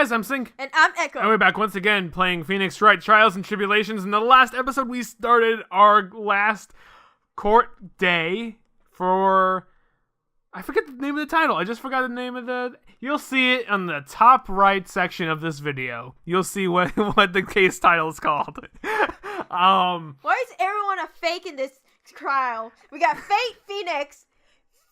guys, I'm Sync. And I'm Echo. And we're back once again playing Phoenix Wright Trials and Tribulations. In the last episode, we started our last court day for... I forget the name of the title. I just forgot the name of the... You'll see it on the top right section of this video. You'll see what the case title is called. Why is everyone a fake in this trial? We got fake Phoenix,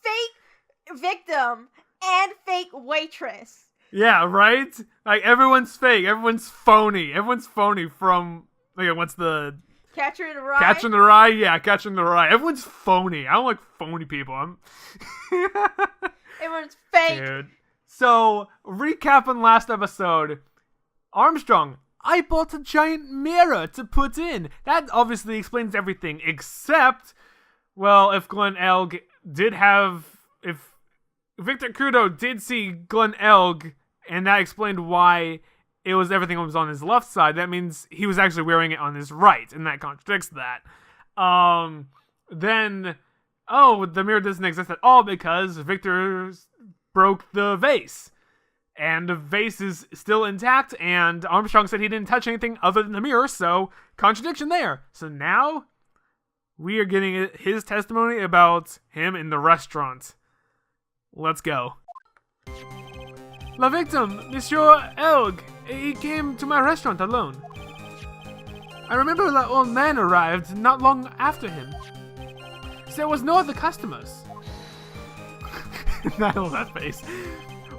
fake victim, and fake waitress. Yeah, right? Like, everyone's fake. Everyone's phony. Everyone's phony from... Like, what's the... Catcher in the Rye? Catcher in the Rye? Yeah, Catcher in the Rye. Everyone's phony. I don't like phony people. Everyone's fake. Dude. So, recap on last episode. Armstrong, I bought a giant mirror to put in. That obviously explains everything, except... Well, if Glenn Elg did have... If Victor Kudo did see Glenn Elg... And that explained why everything was on his left side. That means he was actually wearing it on his right, and that contradicts that. Then, the mirror doesn't exist at all because Victor broke the vase. And the vase is still intact, and Armstrong said he didn't touch anything other than the mirror, so contradiction there. So now, we are getting his testimony about him in the restaurant. Let's go. La victim, Monsieur Elg, he came to my restaurant alone. I remember the old man arrived not long after him. There was no other customers. I love that face.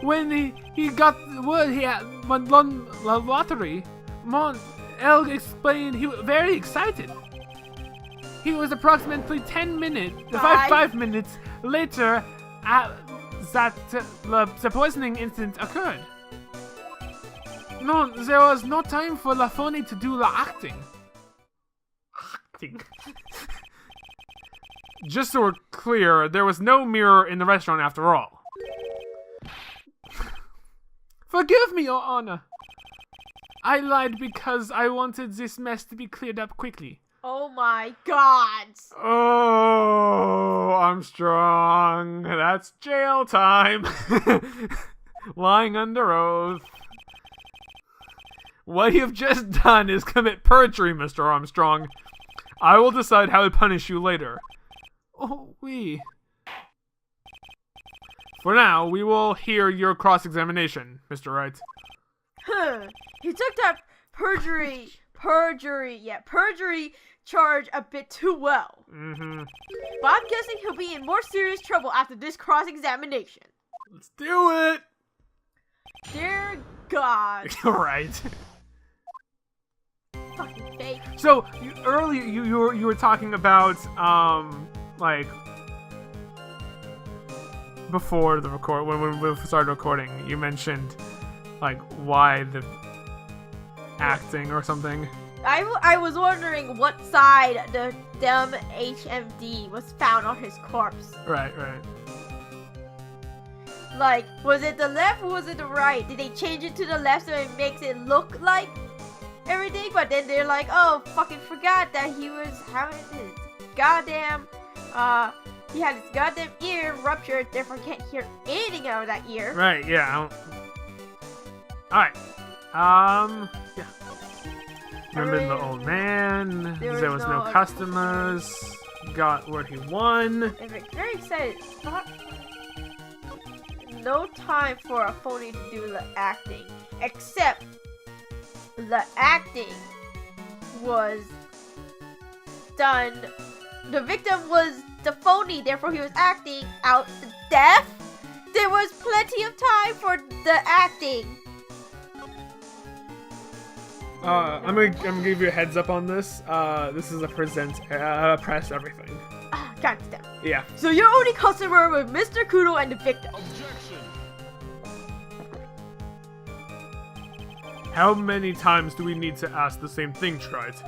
When he got word he had won the lottery, Mon Elg explained he was very excited. He was approximately 5 minutes later that the poisoning incident occurred. No, there was no time for Lafoni to do the acting. Just so we're clear, there was no mirror in the restaurant after all. Forgive me, Your Honor. I lied because I wanted this mess to be cleared up quickly. Oh my god. Oh, Armstrong. That's jail time. Lying under oath. What you've just done is commit perjury, Mr. Armstrong. I will decide how to punish you later. Oh, oui. For now, we will hear your cross-examination, Mr. Wright. He took that perjury charge a bit too well. Mm-hmm. But I'm guessing he'll be in more serious trouble after this cross-examination. Let's do it! Dear God. Right. Fucking fake. So, earlier you were talking about, like, before the when we started recording, you mentioned, like, why the acting or something. I was wondering what side the dumb HMD was found on his corpse. Right. Like, was it the left or was it the right? Did they change it to the left so it makes it look like everything? But then they're like, oh, fucking forgot that he was having his goddamn, he had his goddamn ear ruptured, therefore can't hear anything out of that ear. Right, yeah. Alright. Yeah. Remember the old man, there was no customers, got what he won. I'm very excited. No time for a phony to do the acting. Except, the acting was done. The victim was the phony, therefore he was acting out deaf. There was plenty of time for the acting. I'm gonna give you a heads up on this. This is a press everything. God damn. Yeah. So your only customer was Mr. Kudo and the victim. Objection. How many times do we need to ask the same thing, Trite?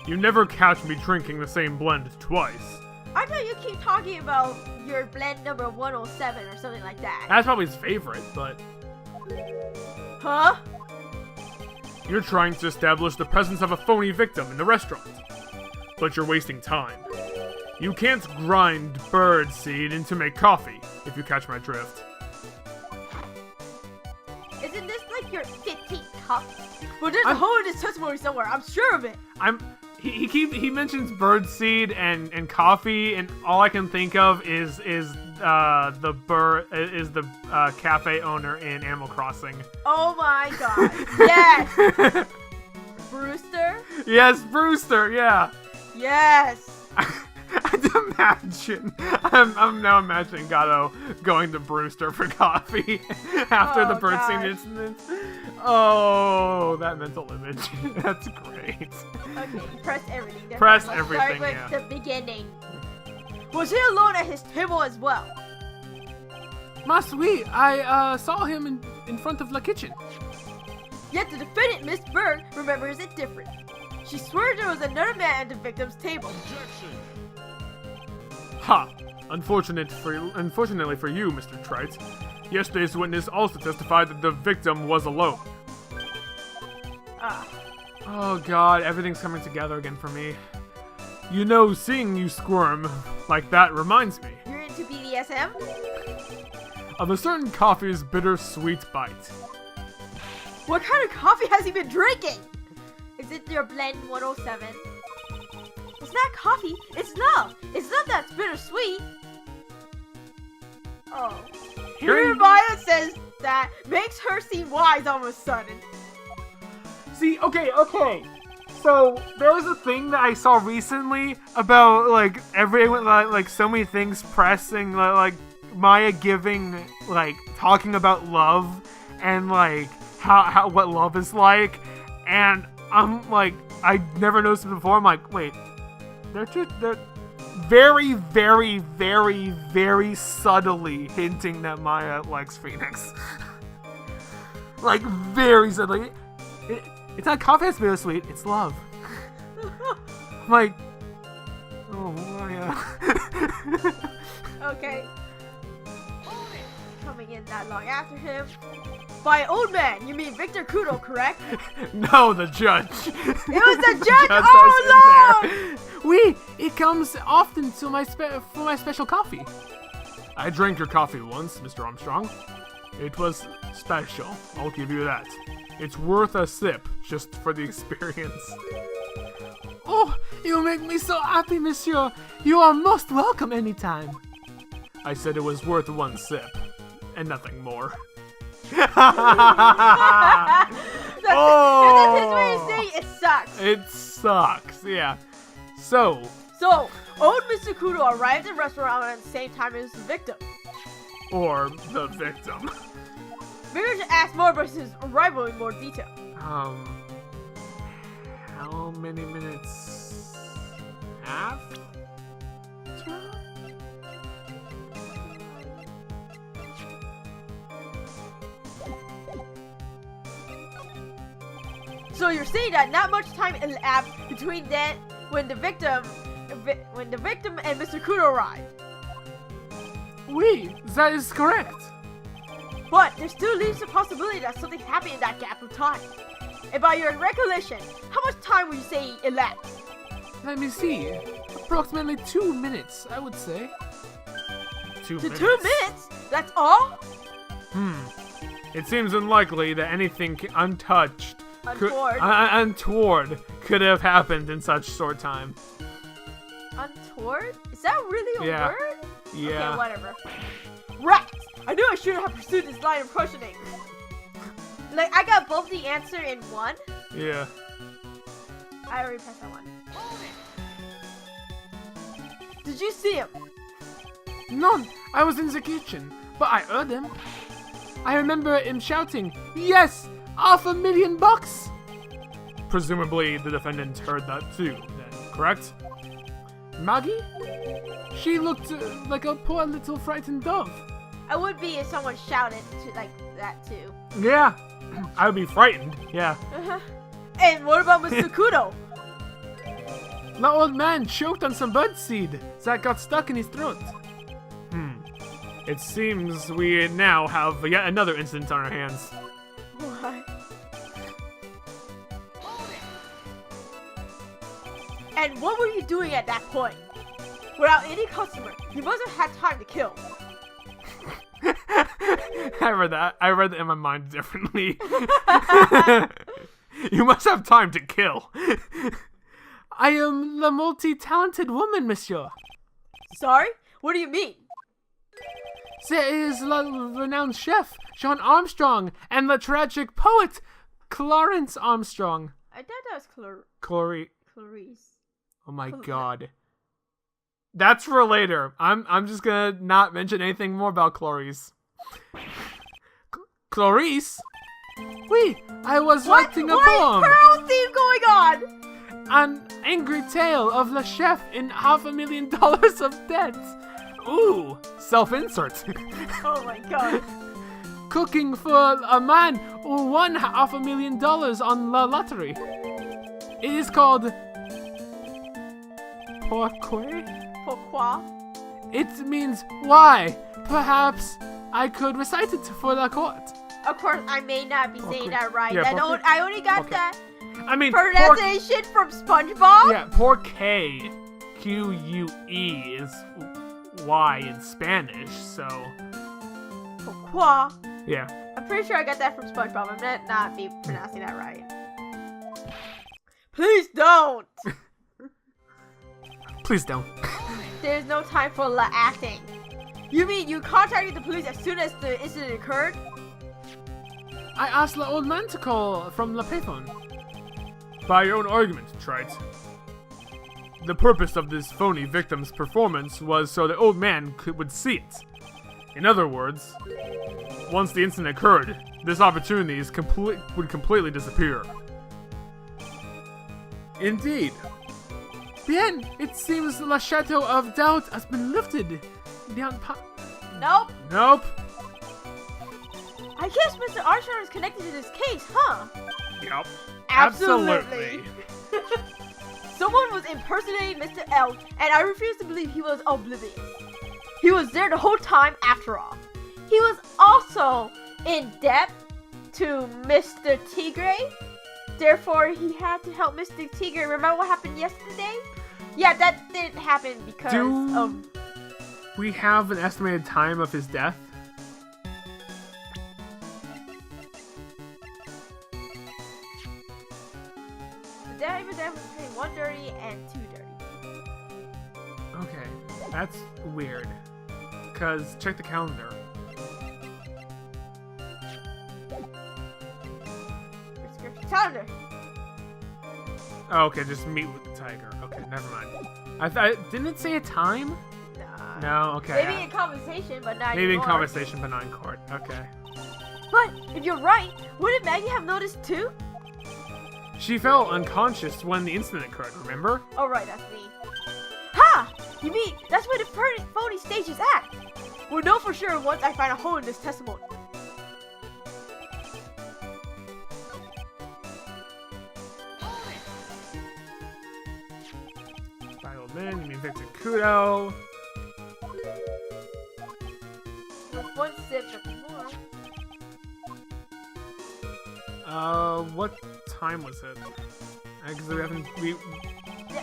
You never catch me drinking the same blend twice. I thought you keep talking about your blend number 107 or something like that. That's probably his favorite, but... Huh? You're trying to establish the presence of a phony victim in the restaurant. But you're wasting time. You can't grind bird seed into make coffee, if you catch my drift. Isn't this like your 5th coffee. But there's a hole in his testimony somewhere. I'm sure of it. He mentions birdseed and coffee, and all I can think of is the cafe owner in Animal Crossing. Oh my god! Yes. Brewster. Yes, Brewster. Yeah. Yes. I'd imagine. I'm now imagining Gato going to Brewster for coffee after the birdseed incident. Oh, that mental image. That's great. Okay, press everything. Press Let's everything, start with the beginning. Was he alone at his table as well? Mas oui, I saw him in front of the kitchen. Yet the defendant, Miss Bird, remembers it different. She swears there was another man at the victim's table. Ha! Unfortunately for you, Mr. Trite. Yesterday's witness also testified that the victim was alone. Oh god, everything's coming together again for me. You know, seeing you squirm like that reminds me You're into BDSM? of a certain coffee's bittersweet bite. What kind of coffee has he been drinking? Is it your blend 107? It's not coffee, it's love. It's love that's bittersweet. Oh. Hearing Maya says that makes her seem wise all of a sudden. See, okay. So, there was a thing that I saw recently about, like, everyone, like so many things pressing, like, Maya giving, like, talking about love, and, like, how what love is like, and I'm, like, I never noticed it before, I'm like, wait, they're very, very, very, very subtly hinting that Maya likes Phoenix. Like, very subtly. It's not coffee that's bittersweet, it's love. I'm like, oh, Maya. Okay. Coming in that long after him. By old man, you mean Victor Kudo, correct? No, the judge. It was the judge! Oh, Lord! Oui, it comes often to for my special coffee. I drank your coffee once, Mr. Armstrong. It was special, I'll give you that. It's worth a sip, just for the experience. Oh, you make me so happy, monsieur. You are most welcome anytime. I said it was worth one sip, and nothing more. That's his way of saying it sucks. It sucks, yeah. So, old Mr. Kudo arrived at the restaurant at the same time as the victim. or the victim. Maybe we should ask more about his arrival in more detail. How many minutes after? So you're saying that not much time elapsed between then when the victim and Mr. Kudo arrived. Oui, that is correct. But there still leaves the possibility that something happened in that gap of time. And by your recollection, how much time would you say elapsed? Let me see. Approximately 2 minutes, I would say. 2 To minutes. 2 minutes? That's all? It seems unlikely that anything untoward could have happened in such short time. Untoward? Is that really a word? Yeah. Okay, whatever. Right! I knew I shouldn't have pursued this line of questioning. Like, I got both the answer in one. Yeah. I already pressed that one. Did you see him? None. I was in the kitchen, but I heard him. I remember him shouting, "Yes! $500,000! Presumably the defendant heard that too, then, correct? Maggie? She looked like a poor little frightened dove. I would be if someone shouted to like that too. Yeah. I would be frightened, yeah. And what about Mr. Kudo? The old man choked on some birdseed that got stuck in his throat. It seems we now have yet another incident on our hands. What? And what were you doing at that point? Without any customer, you must have had time to kill. I read that in my mind differently. You must have time to kill. I am the multi-talented woman, monsieur. Sorry? What do you mean? There is the renowned chef, John Armstrong, and the tragic poet, Clarence Armstrong. I thought that was Clarice. Oh my Cl- god. That's for later. I'm just gonna not mention anything more about Clarice. Clarice? Oui, I was What? writing a What poem. is Pearl's theme going on? An angry tale of the chef in $500,000 of debt. Ooh, self-insert. Oh my god. Cooking for a man who won $500,000 on the lottery. It is called Pourquoi? Pourquoi? It means why. Perhaps I could recite it for the court. Of course, I may not be saying that right. Yeah, I only got okay. that I mean, pronunciation from SpongeBob. yeah, porque, Q-U-E is Y in Spanish, so Pourquoi? yeah. I'm pretty sure I got that from SpongeBob. I might not be pronouncing that right. Please don't. Please don't. There's no time for la acting. You mean you contacted the police as soon as the incident occurred? I asked the old man to call from the payphone. By your own argument, Trite. The purpose of this phony victim's performance was so the old man would see it. In other words, once the incident occurred, this opportunity would completely disappear. Indeed. Bien, it seems the shadow of doubt has been lifted. Nope. Nope. I guess Mr. Armstrong is connected to this case, huh? Yep. Absolutely. Someone was impersonating Mr. L, and I refuse to believe he was oblivious. He was there the whole time after all. He was also in debt to Mr. Tigre. Therefore, he had to help Mr. Tigre. Remember what happened yesterday? Yeah, that didn't happen because of... We have an estimated time of his death. The day was between 1:30 and 2:30. Okay, that's weird. Cause check the calendar. Prescription calendar. Oh, okay, just meet with the tiger. Okay, never mind. Didn't it say a time? Nah. No, okay. Maybe in conversation, but not Maybe in anymore. conversation, but not in court. Okay. But if you're right, wouldn't Maggie have noticed too? She fell unconscious when the incident occurred, remember? Oh right, that's me. Ha! You mean that's where the phony stage is at? We'll know for sure once I find a hole in this testimony. By old man, you mean Victor Kudo. With one sip of more. What time was it? Because we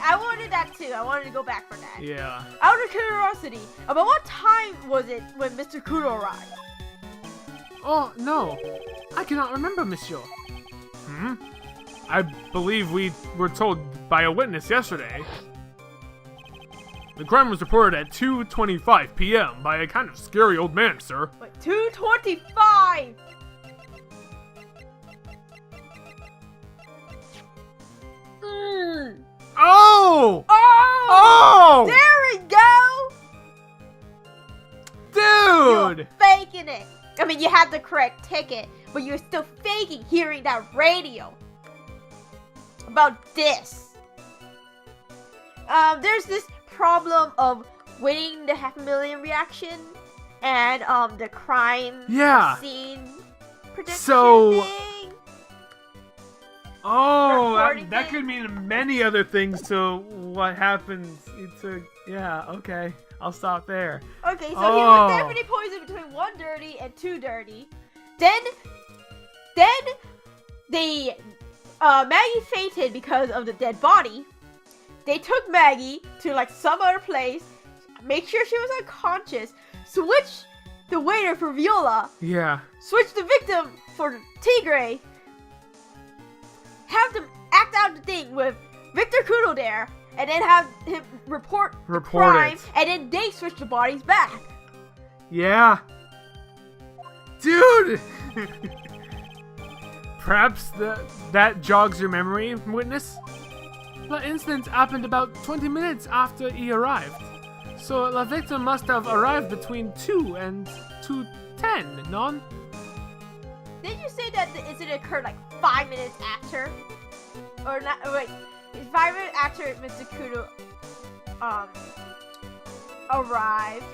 I wanted that too. I wanted to go back for that. yeah. Out of curiosity, about what time was it when Mr. Kudo arrived? Oh, no. I cannot remember, monsieur. Hmm? I believe we were told by a witness yesterday. The crime was reported at 2:25 p.m. by a kind of scary old man, sir. Wait, 2:25. Oh! Oh! Oh! There we go! Dude! You're faking it. I mean, you had the correct ticket, but you're still faking hearing that radio. About this. There's this problem of winning the $500,000 reaction and the crime Yeah. scene prediction So- thing. Oh, Recording that thing. could mean many other things to what happens. Yeah, okay. I'll stop there. Okay, so he Oh. was definitely poisoned between 1:30 and 2:30. Then they Maggie fainted because of the dead body. They took Maggie to like some other place, make sure she was unconscious, switch the waiter for Viola, Yeah. switch the victim for Tigre, have them act out the thing with Victor Kudo there, and then have him report the crime, it. and then they switch the bodies back. Yeah. Dude! Perhaps that jogs your memory, witness? The incident happened about 20 minutes after he arrived. So the victim must have arrived between 2 and 2:10, non? Didn't you say that the incident occurred like 5 minutes after? Or not, wait, 5 minutes after Mr. Kudo, arrived?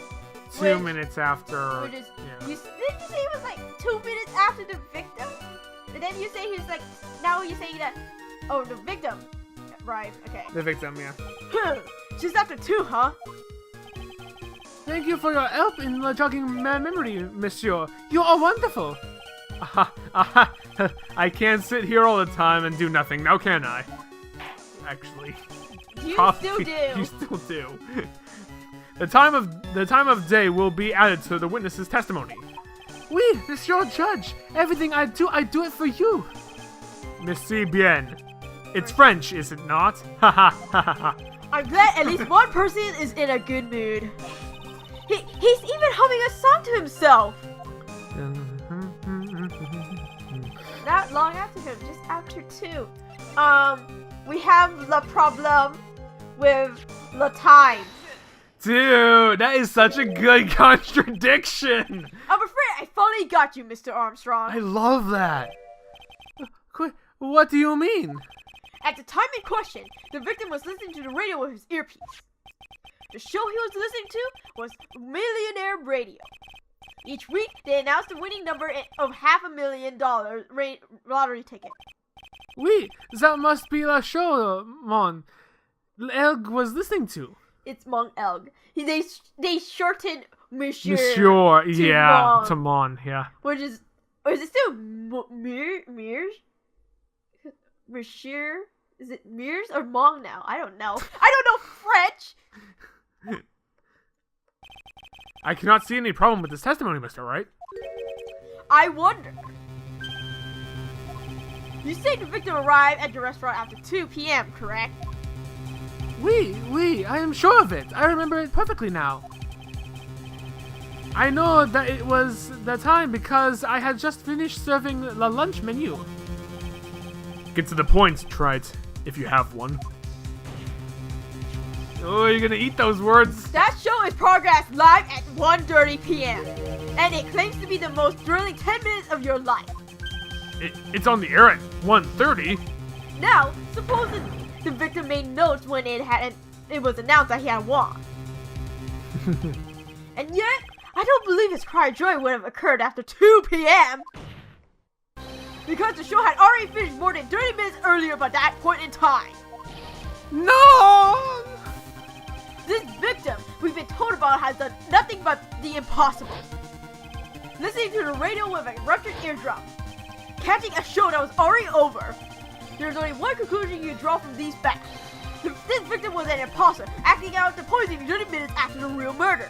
2 minutes after. Which is, yeah. didn't you say it was like 2 minutes after the victim? And then you say he's like, now you're saying that, oh, the victim. Right, okay. The victim, yeah. Just after 2, huh? Thank you for your help in jogging my memory, monsieur. You are wonderful. I can't sit here all the time and do nothing, now can I? Actually. You probably- still do. You still do. The time of day will be added to the witness's testimony. Oui, monsieur judge. Everything I do it for you. Merci bien. It's French, is it not? Ha ha ha ha. I'm glad at least one person is in a good mood. He's even humming a song to himself. Not long after him, just after 2. We have the problem with the time. Dude, that is such a good contradiction. I'm afraid I finally got you, Mr. Armstrong. I love that. What do you mean? At the time in question, the victim was listening to the radio with his earpiece. The show he was listening to was Millionaire Radio. Each week, they announced the winning number of $500,000 lottery ticket. Oui, that must be the show, mon. Elg was listening to. It's Mong Elg. They shortened Monsieur. Monsieur, yeah, Mong. to Mon, yeah. Which is it still Mears? Monsieur? Is it Mears or Mong now? I don't know. I don't know French! I cannot see any problem with this testimony, Mr. Wright. I wonder. You say the victim arrived at the restaurant after 2 p.m., correct? Oui, I am sure of it. I remember it perfectly now. I know that it was the time because I had just finished serving the lunch menu. Get to the point, Trite, if you have one. Oh, you're gonna eat those words. That show is progressed live at 1:30 p.m. And it claims to be the most thrilling 10 minutes of your life. It's on the air at 1:30. Now, supposedly, the victim made notes when it was announced that he had won. And yet, I don't believe his cry of joy would have occurred after 2 p.m. Because the show had already finished more than 30 minutes earlier by that point in time. No! This victim we've been told about has done nothing but the impossible. Listening to the radio with a ruptured eardrum. Catching a show that was already over. There's only one conclusion you draw from these facts. This victim was an imposter, acting out the poisoning 30 minutes after the real murder.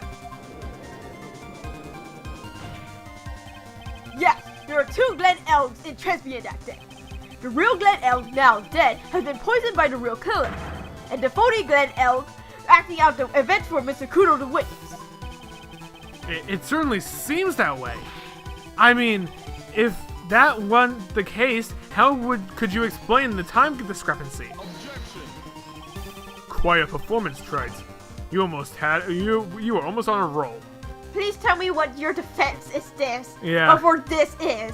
Yes, there are 2 Glen Elgs in Tresbian that day. The real Glen Elg, now dead, has been poisoned by the real killer. And the phony Glen Elg acting out the event for Mr. Kudo to witness. It certainly seems that way. I mean, if that wasn't the case, how could you explain the time discrepancy? Objection. Quiet performance, Trite. You were almost on a roll. Please tell me what your defense is this. Yeah. Or for this is.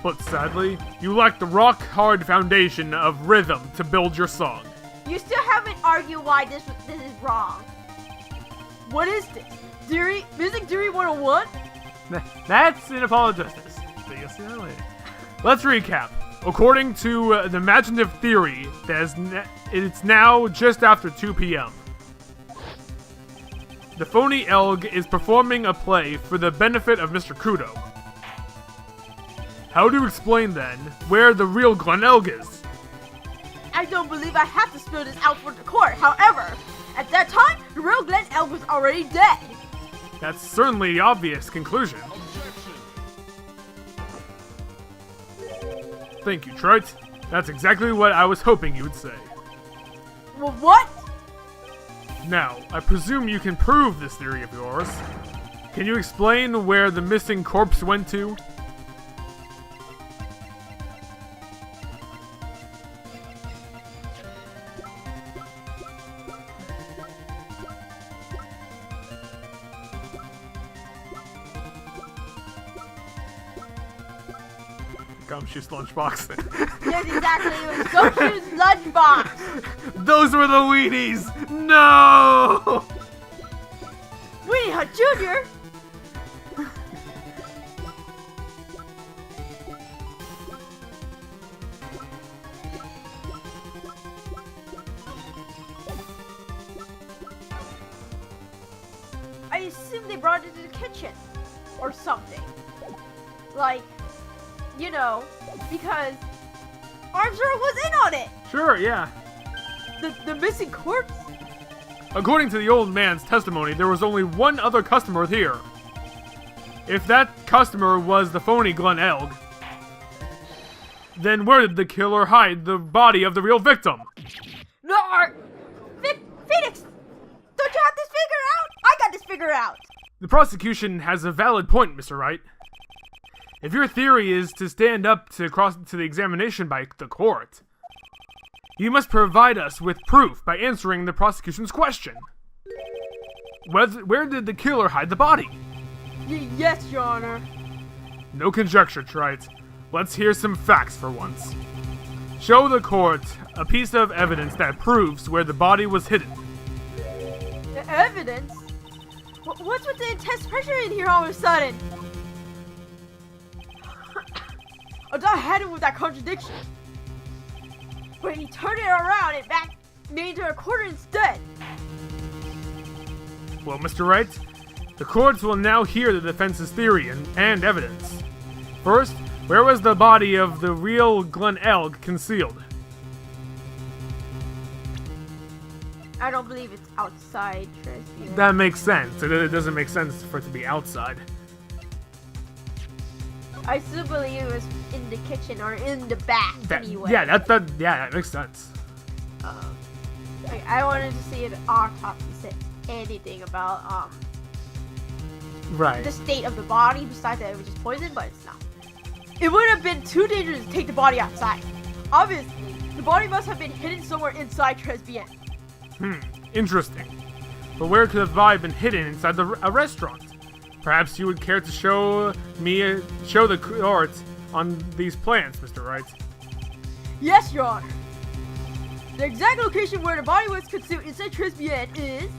But sadly, you lack the rock-hard foundation of rhythm to build your song. You still haven't argued why this is wrong. What is this? Music Theory 101? That's in apologetics. So you'll see that later. Let's recap. According to the imaginative theory, it's now just after 2 p.m. The phony Elg is performing a play for the benefit of Mr. Kudo. How do you explain, then, where the real Glen Elg is? I don't believe I have to spill this out for the court. However, at that time, the real Glen Elg was already dead. That's certainly the obvious conclusion. Objection. Thank you, Trite. That's exactly what I was hoping you would say. Well, what? Now, I presume you can prove this theory of yours. Can you explain where the missing corpse went to? Gumshoe's lunchbox. Yes, exactly. It was Gumshoe's lunchbox. Those were the Wheaties! No! Weenie Hut Jr. I assume they brought it to the kitchen or something. Like, you know, because Armstrong was in on it. Sure, yeah. The missing corpse. According to the old man's testimony, there was only one other customer here. If that customer was the phony Glenn Elg, then where did the killer hide the body of the real victim? No, Phoenix, don't you have this figured out? I got this figured out. The prosecution has a valid point, Mr. Wright. If your theory is to stand up to the examination by the court, you must provide us with proof by answering the prosecution's question. Where did the killer hide the body? Yes, Your Honor. No conjecture, Trite. Let's hear some facts for once. Show the court a piece of evidence that proves where the body was hidden. The evidence? What's with the intense pressure in here all of a sudden? I thought I had it with that contradiction. When he turned it around, it back made into a quarter instead. Well, Mr. Wright, the courts will now hear the defense's theory and evidence. First, where was the body of the real Glenn Elg concealed? I don't believe it's outside, Tristan. That makes sense. It doesn't make sense for it to be outside. I still believe it was in the kitchen or in the back anyway. Yeah, that makes sense. I wanted to see an autopsy say anything about Right. the state of the body besides that it was just poison, but it's not. It would have been too dangerous to take the body outside. Obviously, the body must have been hidden somewhere inside Tresbien. Interesting. But where could the body have been hidden inside a restaurant? Perhaps you would care to show the court on these plans, Mr. Wright. Yes, Your Honor. The exact location where the body was concealed inside Tresbien is...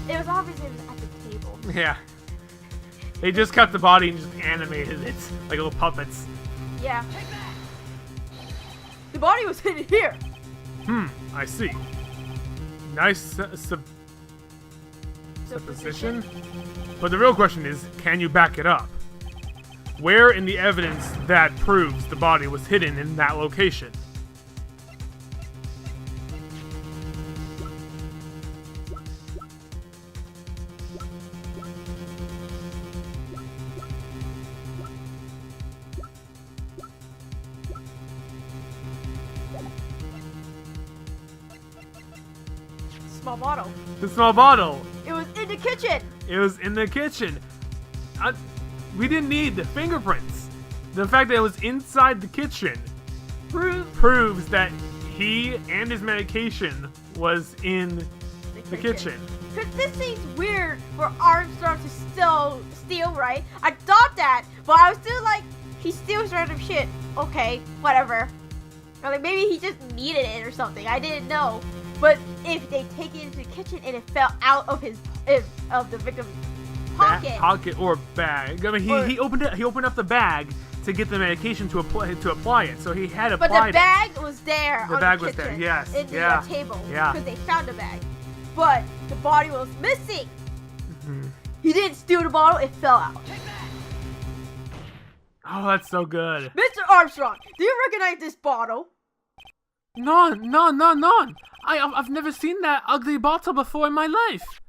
It was obviously at the table. Yeah. They just cut the body and just animated it like little puppets. Yeah. The body was hidden here. I see. Nice supposition. But the real question is, can you back it up? Where in the evidence that proves the body was hidden in that location? Small bottle. The small bottle. It was in the kitchen. It was in the kitchen. We didn't need the fingerprints. The fact that it was inside the kitchen proves that he and his medication was in the kitchen. Because this seems weird for Armstrong to still steal, right? I thought that, but I was still like, he steals random shit. Okay, whatever. Or like maybe he just needed it or something. I didn't know. But if they take it into the kitchen and it fell out of the victim's pocket, Pocket or bag. I mean, he opened it. He opened up the bag to get the medication to apply it. So he had applied it. But the bag was there. The bag was there. Yes. In the table. Yeah. Because they found the bag. But the body was missing. He didn't steal the bottle. It fell out. Oh, that's so good. Mr. Armstrong, do you recognize this bottle? None. I've never seen that ugly bottle before in my life.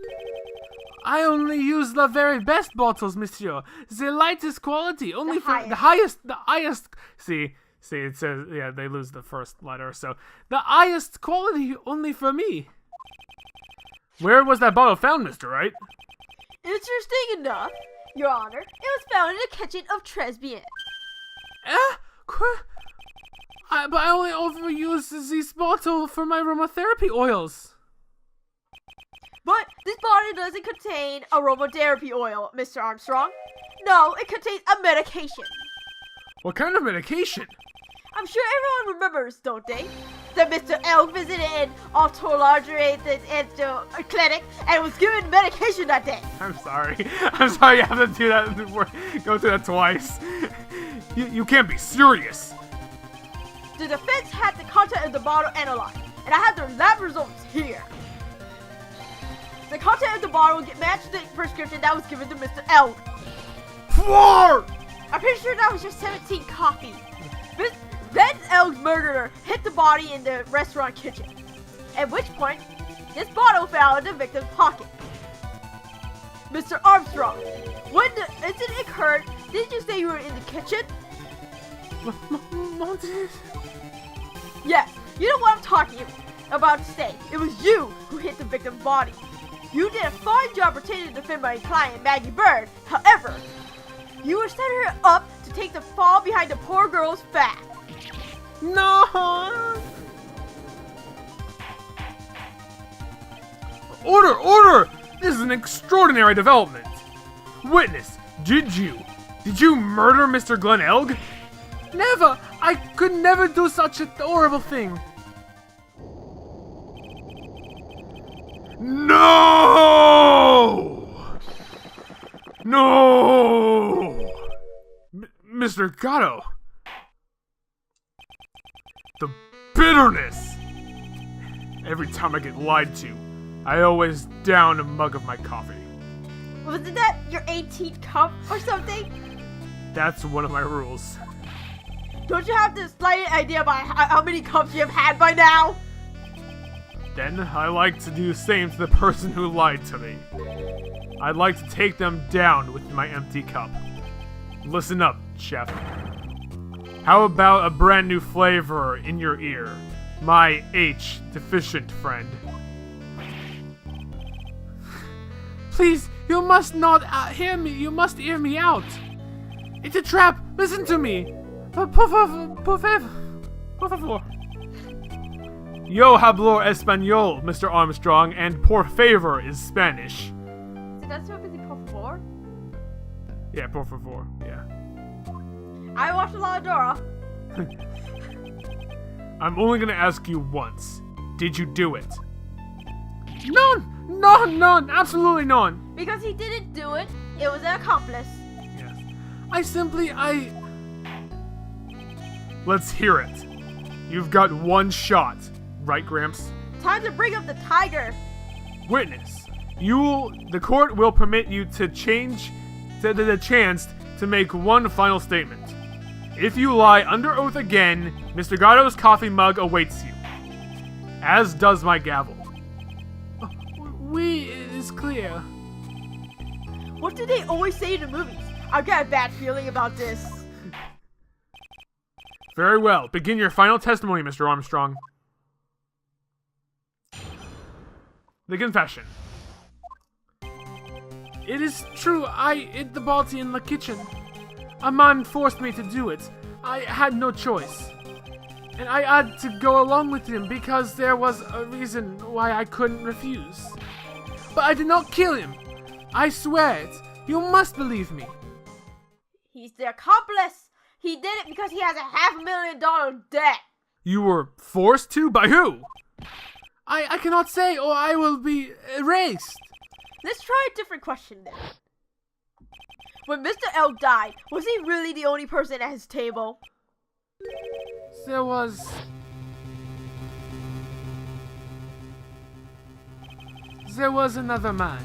I only use the very best bottles, monsieur. The lightest quality, only The for the highest. See, See, it says, yeah, they lose the first letter, so. The highest quality only for me. Where was that bottle found, Mr. Wright? Interesting enough, Your Honor, it was found in the kitchen of Tribulations. But I only overuse this bottle for my aromatherapy oils. But this bottle doesn't contain aromatherapy oil, Mr. Armstrong. No, it contains a medication. What kind of medication? I'm sure everyone remembers, don't they? That Mr. L visited an autologerated clinic and was given medication that day. I'm sorry. I'm sorry you have to do that. Go through that twice. You can't be serious. The defense had the content of the bottle analyzed, and I have the lab results here. The content of the bottle matched the prescription that was given to Mr. L. Floor! I'm pretty sure that was just 17 coffee. Then L's murderer hit the body in the restaurant kitchen. At which point, this bottle fell in the victim's pocket. Mr. Armstrong, when the incident occurred, did you say you were in the kitchen? Yes, you know what I'm talking about to say. It was you who hit the victim's body. You did a fine job pretending to defend my client, Maggie Bird. However, you were setting her up to take the fall behind the poor girl's back. No! Order! This is an extraordinary development. Witness, did you murder Mr. Glenn Elg? Never! I could never do such a horrible thing. No! No! Mr. Gatto. The bitterness! Every time I get lied to, I always down a mug of my coffee. Wasn't that your 18th cup or something? That's one of my rules. Don't you have the slightest idea about how many cups you have had by now? Then I like to do the same to the person who lied to me. I'd like to take them down with my empty cup. Listen up, chef. How about a brand new flavor in your ear, my H-deficient friend? Please, you must not hear me. You must hear me out. It's a trap. Listen to me. Por favor. Yo hablo español, Mr. Armstrong, and por favor is Spanish. So that's what is por favor? Yeah, por favor, yeah. I watched a lot of Dora. I'm only gonna ask you once. Did you do it? None, absolutely none. Because he didn't do it, it was an accomplice. Yes. Let's hear it. You've got one shot, right, Gramps? Time to bring up the tiger. Witness, the court will permit you to change the chance to make one final statement. If you lie under oath again, Mr. Gatto's coffee mug awaits you. As does my gavel. It is clear. What do they always say in the movies? I've got a bad feeling about this. Very well. Begin your final testimony, Mr. Armstrong. The confession. It is true, I hid the body in the kitchen. A man forced me to do it. I had no choice. And I had to go along with him because there was a reason why I couldn't refuse. But I did not kill him. I swear it. You must believe me. He's the accomplice. He did it because he has a $500,000 debt. You were forced to? By who? I cannot say or I will be erased. Let's try a different question then. When Mr. L died, was he really the only person at his table? There was another man.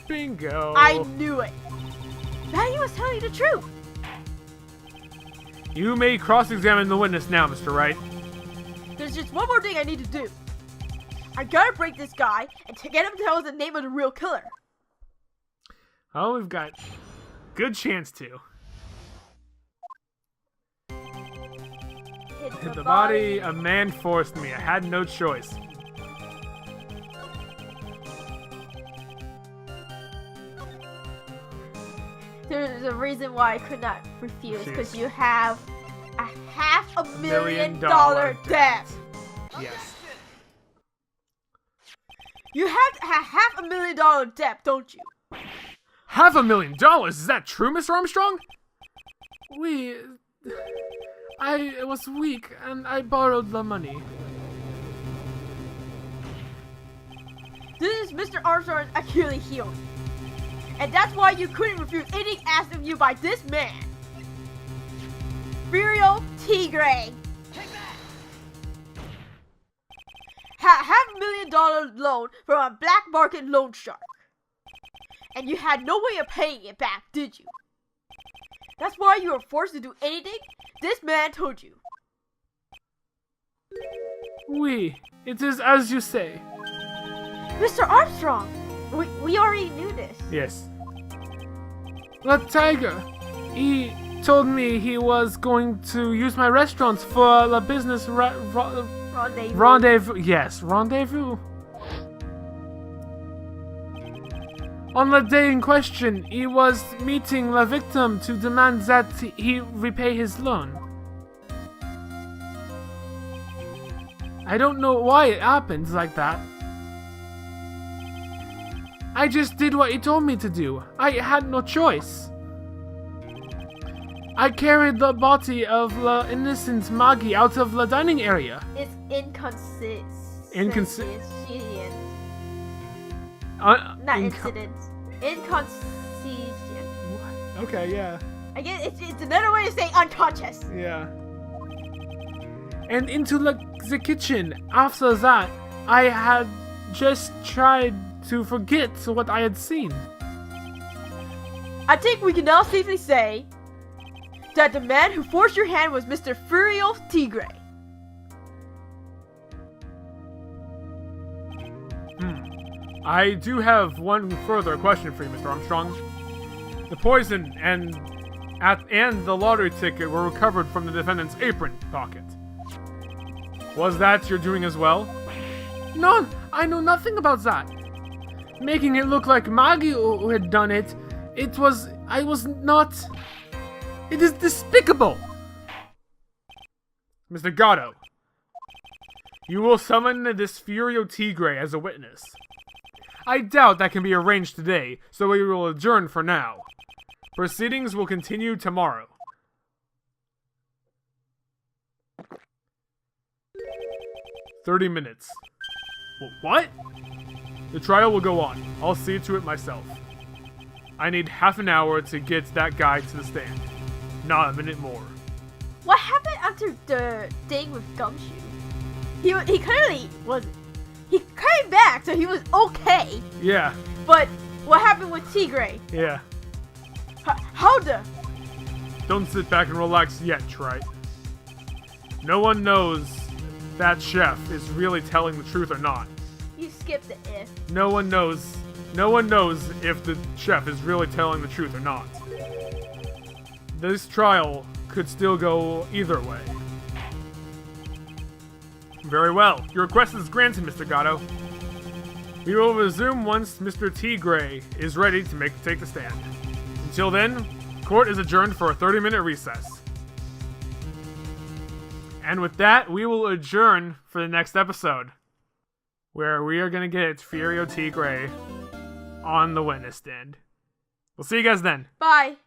Bingo. I knew it. Maggie was telling the truth. You may cross-examine the witness now, Mr. Wright. There's just one more thing I need to do. I gotta break this guy and to get him to tell us the name of the real killer. Oh, we've got good chance to. hit The body, a man forced me. I had no choice. There's a reason why I could not refuse, because Jeez. you have a $500,000 $1,000,000 debt. Yes. You have a $500,000 debt, don't you? $500,000? Is that true, Mr. Armstrong? I was weak and I borrowed the money. This is Mr. Armstrong's Achilles heel. And that's why you couldn't refuse anything asked of you by this man. Furio Tigre. $500,000 loan from a black market loan shark. And you had no way of paying it back, did you? That's why you were forced to do anything this man told you. It is as you say. Mr. Armstrong, we already knew this. Yes. The tiger, he told me he was going to use my restaurants for the business Rendezvous. rendezvous. Yes, rendezvous. On the day in question, he was meeting the victim to demand that he repay his loan. I don't know why it happened like that. I just did what he told me to do. I had no choice. I carried the body of the innocent Maggie out of the dining area. It's inconsistent. Not incident. Inconsistent. Okay, yeah. I guess it's another way to say unconscious. Yeah. And into the kitchen. After that, I had just tried to forget what I had seen. I think we can now safely say that the man who forced your hand was Mr. Furio Tigre. I do have one further question for you, Mr. Armstrong. The poison and the lottery ticket were recovered from the defendant's apron pocket. Was that your doing as well? No, I know nothing about that. Making it look like Maggie who had done it, I was not. It is despicable. Mr. Gatto, you will summon this Furio Tigre as a witness. I doubt that can be arranged today, so we will adjourn for now. Proceedings will continue tomorrow. "30 minutes. What? The trial will go on. I'll see to it myself. I need half an hour to get that guy to the stand. Not a minute more." What happened after the thing with Gumshoe? He clearly was. He came back, so he was okay. Yeah, But what happened with Tigre? yeah. How the? Don't sit back and relax yet, Trite. No one knows that chef is really telling the truth or not. You skipped the if. No one knows if the chef is really telling the truth or not. This trial could still go either way. Very well. Your request is granted, Mr. Gatto. We will resume once Mr. Tigre is ready to take the stand. Until then, court is adjourned for a 30-minute recess. And with that, we will adjourn for the next episode, where we are going to get Furio Tigre on the witness stand. We'll see you guys then. Bye.